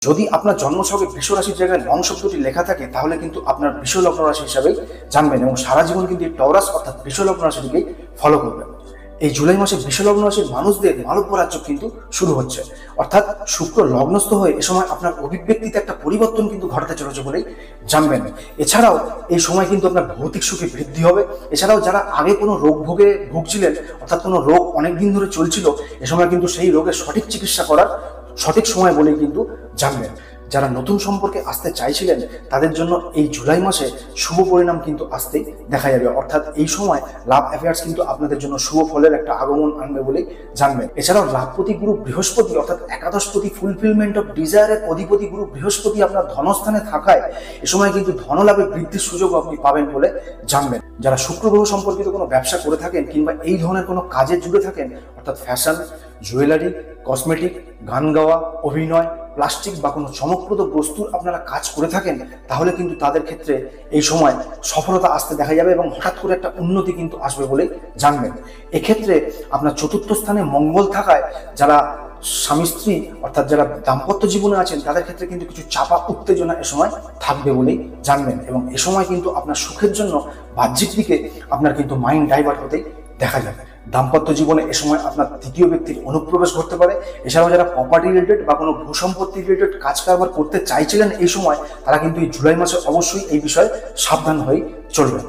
যদি আপনার জন্মছকে বৃষ রাশির জায়গায় লং শব্দটি লেখা থাকে তাহলে কিন্তু আপনার বৃষ লগ্ন রাশি হিসাবে জানবেন এবং সারা জীবন কিন্তু এই টরাস অর্থাৎ বৃষ লগ্ন রাশিটিকে ফলো করবেন। এই জুলাই মাসে বৃষ লগ্ন রাশির মানুষদের মালব্য রাজ্য কিন্তু শুরু হচ্ছে, অর্থাৎ শুক্র লগ্নস্থ হয়ে এ সময় আপনার অভিব্যক্তিতে একটা পরিবর্তন কিন্তু ঘটাতে চলেছে বলেই জানবেন। এছাড়াও এই সময় কিন্তু আপনার ভৌতিক সুখে বৃদ্ধি হবে। এছাড়াও যারা আগে কোনো রোগ ভোগে ভুগছিলেন, অর্থাৎ কোনো রোগ অনেকদিন ধরে চলছিল, এ সময় কিন্তু সেই রোগের সঠিক চিকিৎসা করার সঠিক সময় বলেই কিন্তু জানবেন। যারা নতুন সম্পর্কে আসতে চাইছিলেন তাদের জন্য এই জুলাই মাসে শুভ পরিণাম কিন্তু আসতেই দেখা যাবে, অর্থাৎ এই সময় লাভ অ্যাফেয়ার্স কিন্তু আপনাদের জন্য শুভ ফলের একটা আগমন আনবে বলেই জানবেন। এছাড়াও লাভপতি গুরু বৃহস্পতি অর্থাৎ একাদশপতি ফুলফিলমেন্ট অফ ডিজায়ারের অধিপতি গুরু বৃহস্পতি আপনার ধনস্থানে থাকায় এ সময় কিন্তু ধনলাভে বৃদ্ধির সুযোগ আপনি পাবেন বলে জানবেন। যারা শুক্র গ্রহ সম্পর্কিত কোনো ব্যবসা করে থাকেন কিংবা এই ধরনের কোনো কাজে জুড়ে থাকেন, অর্থাৎ ফ্যাশন, জুয়েলারি, কসমেটিক, গান গাওয়া, অভিনয়, প্লাস্টিক বা কোনো চমকপ্রদ বস্তুর আপনারা কাজ করে থাকেন, তাহলে কিন্তু তাদের ক্ষেত্রে এই সময় সফলতা আসতে দেখা যাবে এবং হঠাৎ করে একটা উন্নতি কিন্তু আসবে বলে জানবেন। এক্ষেত্রে আপনার চতুর্থ স্থানে মঙ্গল থাকায় যারা স্বামী স্ত্রী অর্থাৎ যারা দাম্পত্য জীবনে আছেন তাদের ক্ষেত্রে কিন্তু কিছু চাপা উত্তেজনা এ সময় থাকবে বলেই জানবেন এবং এ সময় কিন্তু আপনার সুখের জন্য বাহ্যিক দিকে আপনার কিন্তু মাইন্ড ডাইভার্ট হতেই দেখা যাবে। দাম্পত্য জীবনে এ সময় আপনার তৃতীয় ব্যক্তির অনুপ্রবেশ ঘটতে পারে। এছাড়াও যারা প্রপার্টি রিলেটেড বা কোনো ভূসম্পত্তি রিলেটেড কাজ কারবার করতে চাইছিলেন এই সময়, তারা কিন্তু এই জুলাই মাসে অবশ্যই এই বিষয়ে সাবধান হয়ে চলবেন।